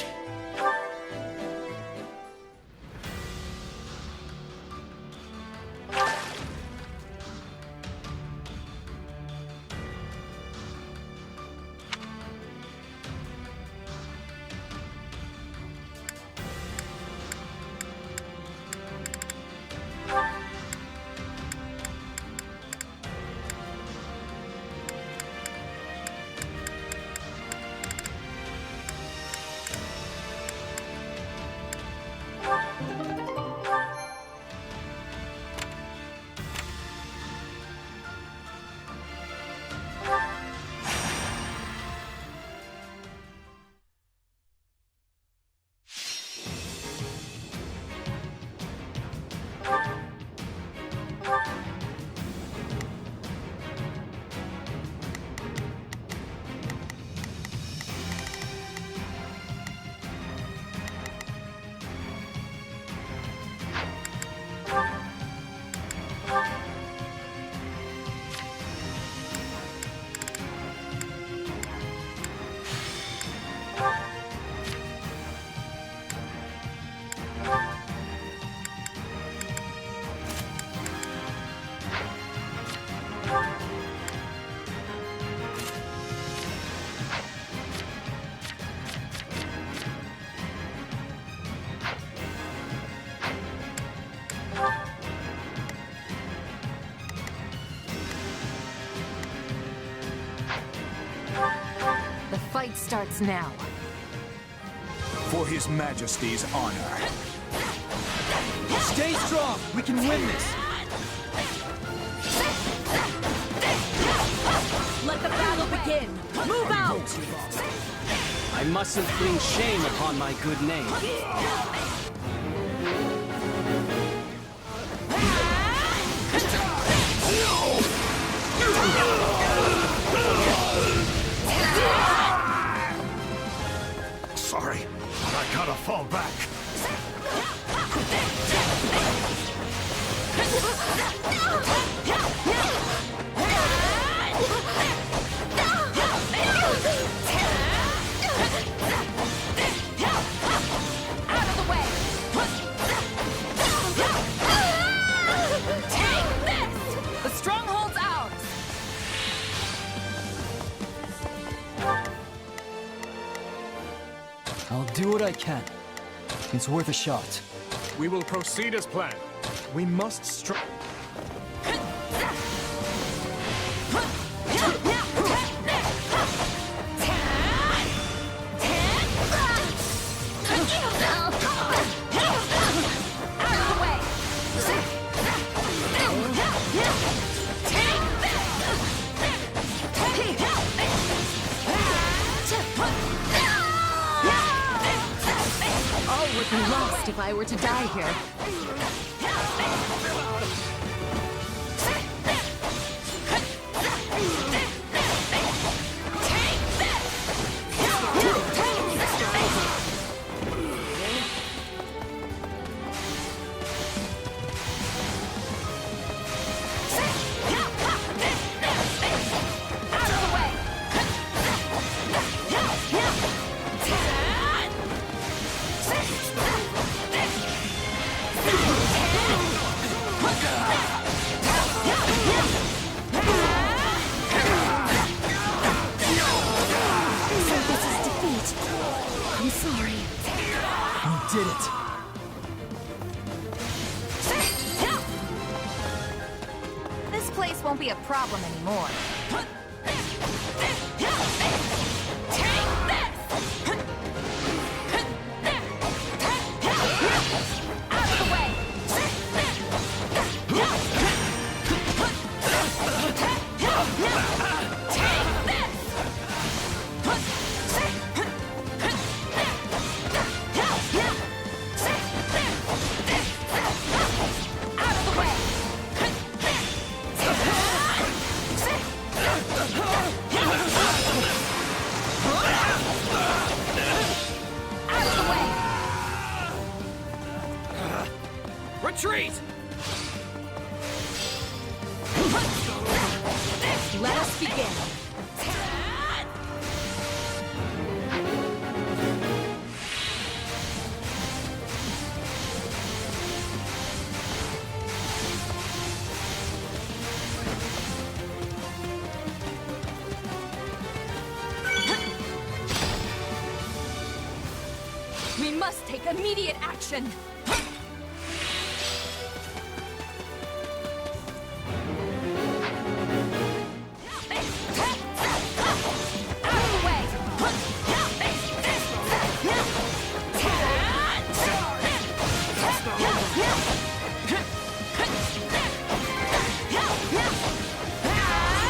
fight starts now. For His Majesty's honor. Stay strong! We can win this! Let the battle begin! Move out! I mustn't bring shame upon my good name. Sorry, but I gotta fall back. Out of the way! Take this! The stronghold's ours! I'll do what I can. It's worth a shot. We will proceed as planned. We must strike. Would be lost if I were to die here. I'm sorry. You did it. This place won't be a problem anymore. Retreat! Let us begin. We must take immediate action.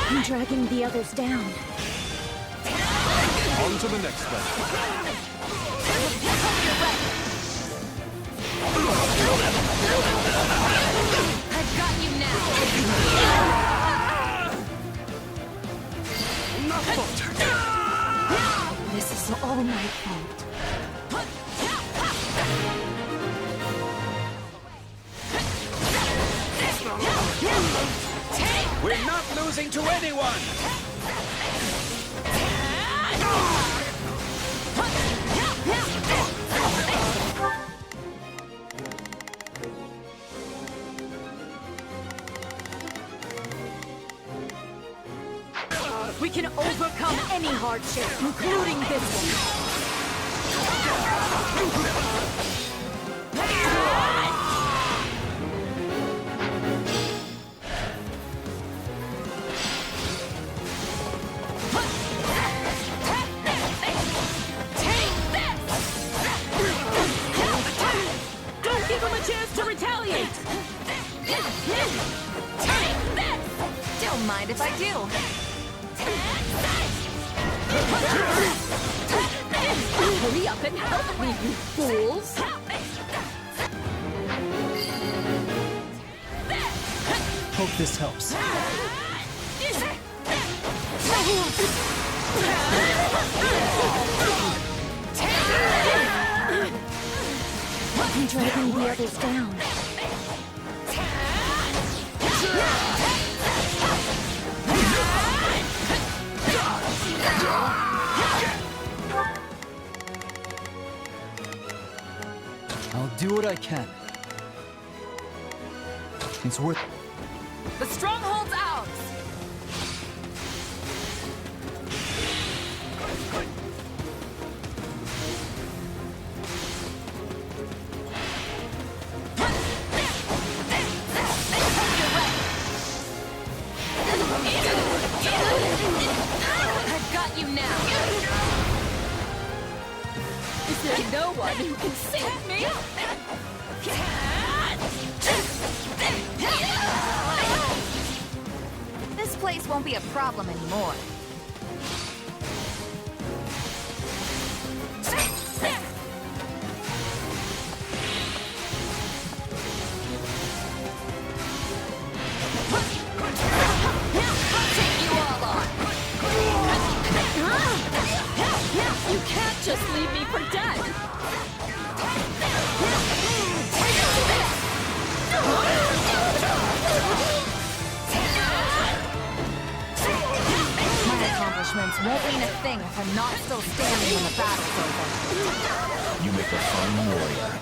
I'm dragging the others down. On to the next one. I've got you now. Enough falter. This is all my fault. We're not losing to anyone! We can overcome any hardship, including this one. mind if I do. Hurry up and help me, you fools! Hope this helps. I'm dragging the others down. I'll do what I can. It's worth... The stronghold's ours! I've got you now! Is there no one who can save me? This place won't be a problem anymore. Take you all on! You can't just leave me for dead! My accomplishments won't mean a thing if I'm not still standing when the battle's over. You make a fine warrior.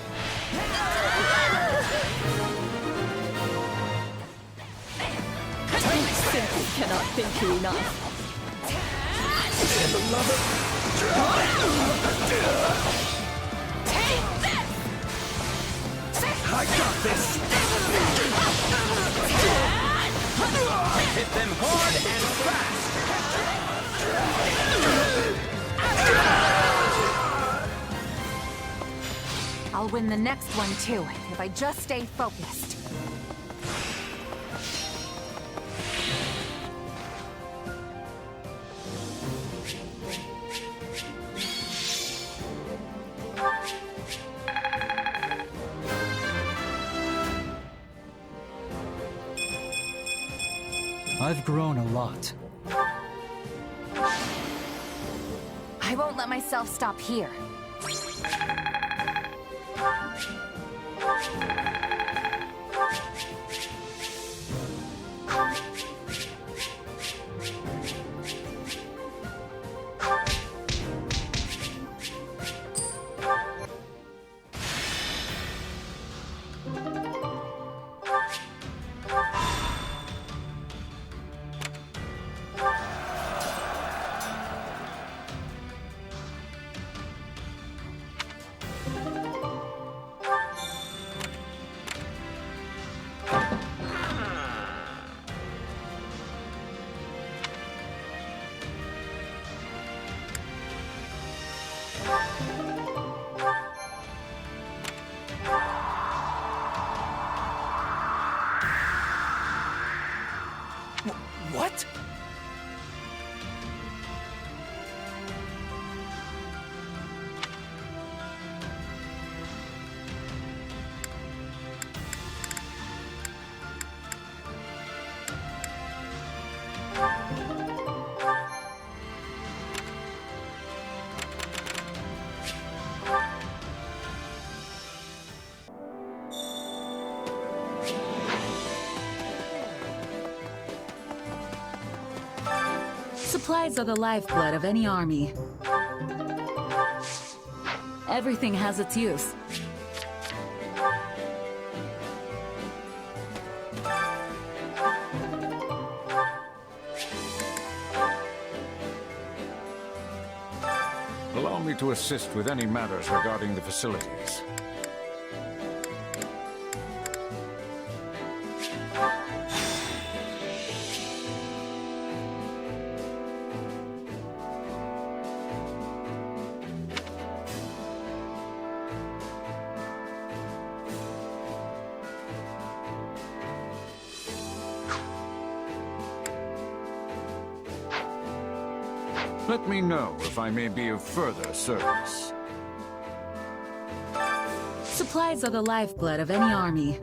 I simply cannot thank you enough. Take this! I got this! Hit them hard and fast! I'll win the next one too, if I just stay focused. I've grown a lot. I won't let myself stop here. What? Supplies are the lifeblood of any army. Everything has its use. Allow me to assist with any matters regarding the facilities. Let me know if I may be of further service. Supplies are the lifeblood of any army.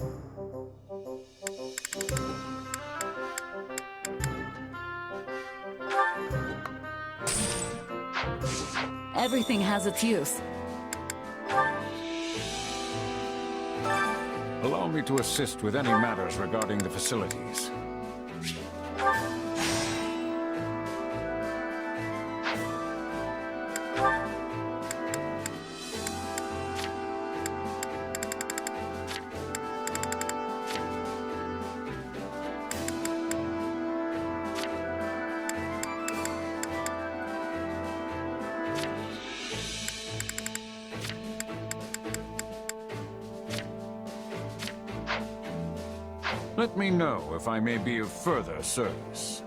Everything has its use. Allow me to assist with any matters regarding the facilities. Let me know if I may be of further service.